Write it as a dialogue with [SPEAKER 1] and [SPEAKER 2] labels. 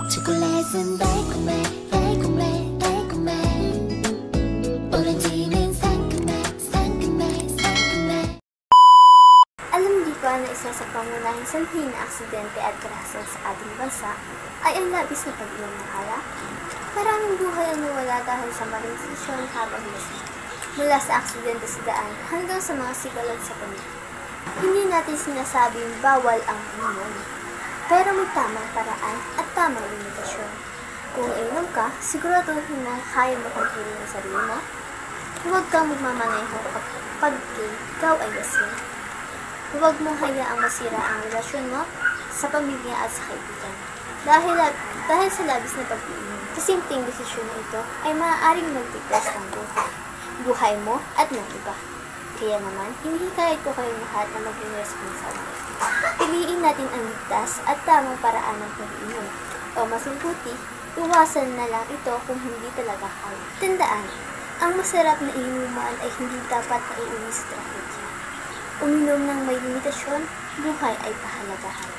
[SPEAKER 1] 초콜릿은 달콤해 달콤해 달콤해 오렌지는 상큼해 상큼해 상큼해.
[SPEAKER 2] Alam niyo ba na isa sa pangunahing sanhi na aksidente at karahasan sa ating bansa ay ang labis na pag-inom ng alak? Maraming buhay ang nawala dahil sa maling desisyon habang lasing, mula sa aksidente sa daan hanggang sa mga sigalan sa pamilya. Hindi natin sinasabing bawal ang uminom, pero may tamang paraan at tamang limitasyon. Kung inom ka, siguraduhin mo kaya mo kontrolin ang sarili mo. Huwag kang magmamaneho kapag ikaw ay lasing. Huwag mong hayaang masira ang relasyon mo sa pamilya at sa kaibigan. Dahil sa labis na pag-inom, kasimpleng desisyon na ito ay maaaring magtigtas ng buhay mo at ng iba. Kaya naman, hinihikayat ko kayong lahat na maging responsable. Piliin natin ang ligtas at tamang paraan ng pag-inom. O mas mabuti, iwasan na lang ito kung hindi talaga kaya. Tandaan, ang masarap na inuman ay hindi dapat naiuwi sa trahedya. Uminom ng may limitasyon, buhay ay pahalagahan.